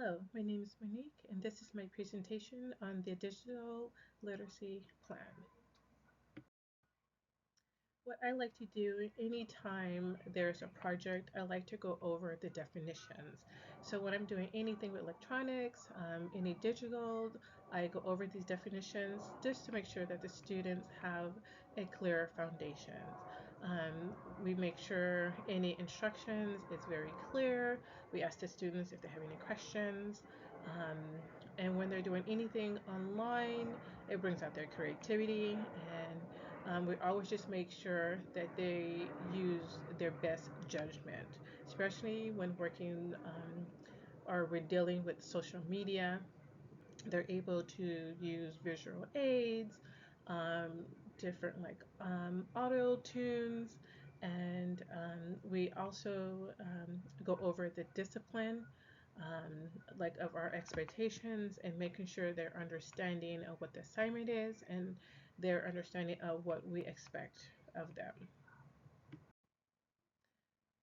Hello, my name is Monique, and this is my presentation on the Digital Literacy Plan. What I like to do anytime there's a project, I like to go over the definitions. So when I'm doing anything with electronics, any digital, I go over these definitions just to make sure that the students have a clear foundation. We make sure any instructions is very clear. We ask the students if they have any questions. Um, and when they're doing anything online, it brings out their creativity and we always just make sure that they use their best judgment, especially when working or we're dealing with social media. They're able to use visual aids, um, different like audio tunes, and we also go over the discipline like of our expectations and making sure they're understanding of what the assignment is and their understanding of what we expect of them.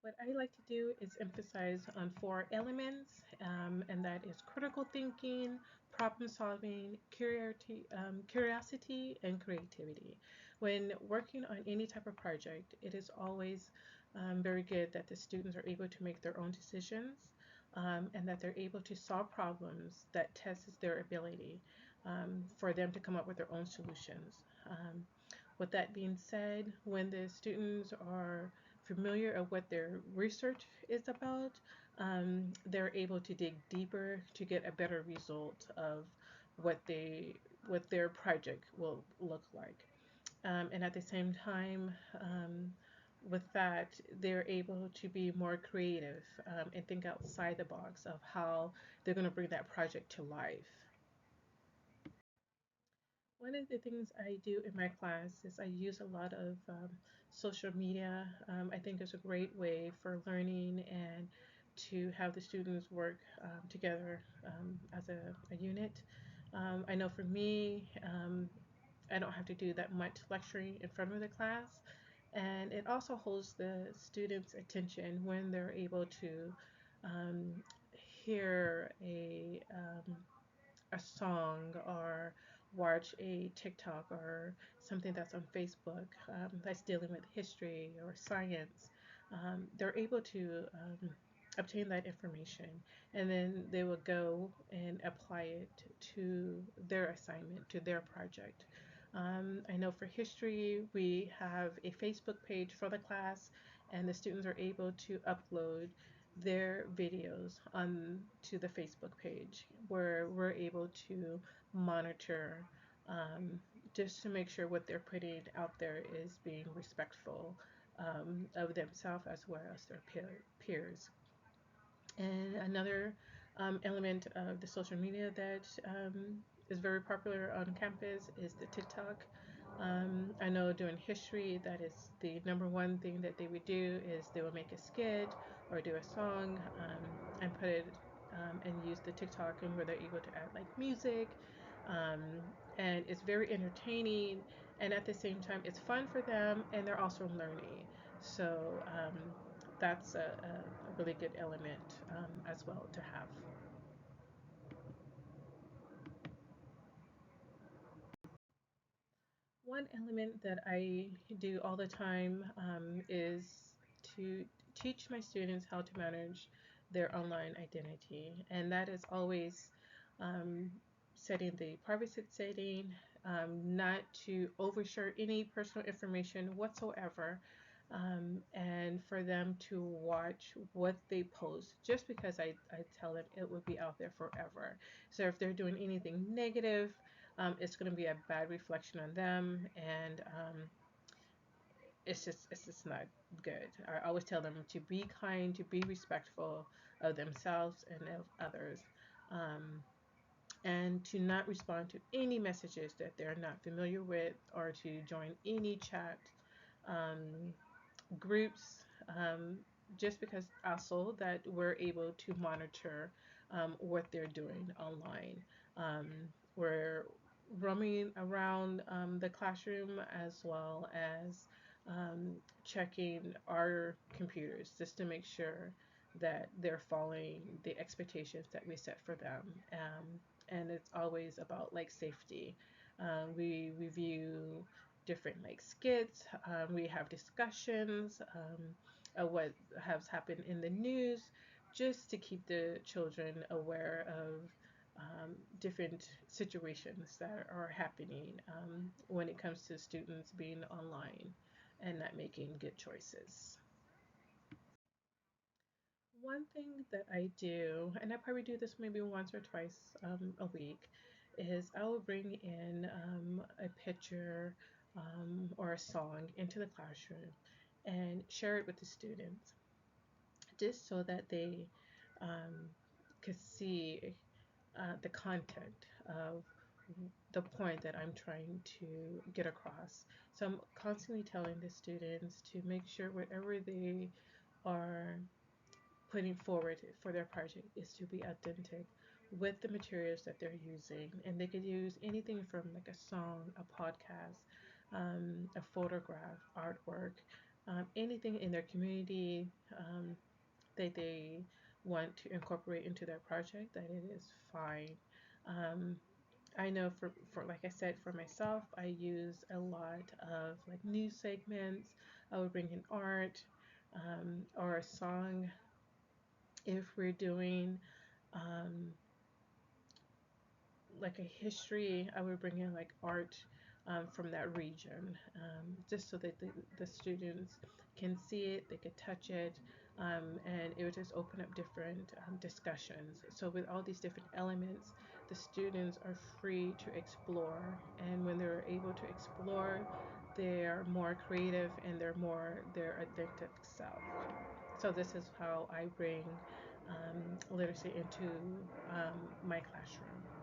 What I like to do is emphasize on four elements, and that is critical thinking, problem solving, curiosity, and creativity. When working on any type of project, it is always very good that the students are able to make their own decisions and that they're able to solve problems that tests their ability for them to come up with their own solutions. With that being said, when the students are familiar of what their research is about, they're able to dig deeper to get a better result of what they what their project will look like. And at the same time, with that, they're able to be more creative and think outside the box of how they're going to bring that project to life. One of the things I do in my class is I use a lot of social media. I think it's a great way for learning and to have the students work together as a unit. I know for me, I don't have to do that much lecturing in front of the class, and it also holds the students' attention when they're able to um, hear a song or watch a TikTok or something that's on Facebook that's dealing with history or science, they're able to obtain that information and then they will go and apply it to their assignment, to their project. I know for history, we have a Facebook page for the class, and the students are able to upload their videos on to the Facebook page where we're able to monitor um, just to make sure what they're putting out there is being respectful of themselves as well as their peers. And another element of the social media that is very popular on campus is the TikTok. I know during history that is the number one thing that they would do is they will make a skit or do a song and put it and use the TikTok and where they're able to add like music. Um, and it's very entertaining and at the same time it's fun for them and they're also learning. So that's a really good element as well to have. One element that I do all the time is to teach my students how to manage their online identity, and that is always um, setting the privacy setting, not to overshare any personal information whatsoever, and for them to watch what they post just because I tell them it will be out there forever. So if they're doing anything negative, it's going to be a bad reflection on them, and it's just not good. I always tell them to be kind, to be respectful of themselves and of others, um, and to not respond to any messages that they're not familiar with, or to join any chat um, groups. Just because also that we're able to monitor what they're doing online. We're roaming around the classroom as well as checking our computers just to make sure that they're following the expectations that we set for them. And it's always about like safety. We review different like skits. We have discussions of what has happened in the news, just to keep the children aware of different situations that are happening when it comes to students being online and not making good choices. One thing that I do, and I probably do this maybe once or twice a week, is I will bring in a picture or a song into the classroom and share it with the students, just so that they um, could see the content of the point that I'm trying to get across. So I'm constantly telling the students to make sure whatever they are putting forward for their project is to be authentic with the materials that they're using. And they could use anything from like a song, a podcast, a photograph, artwork, anything in their community that they want to incorporate into their project, that it is fine. Um, I know for like I said, for myself, I use a lot of like news segments. I would bring in art or a song if we're doing um, like a history. I would bring in like art from that region, just so that the students can see it, they could touch it, and it would just open up different discussions. So with all these different elements, the students are free to explore, and when they're able to explore, they're more creative and they're more their authentic self. So this is how I bring literacy into my classroom.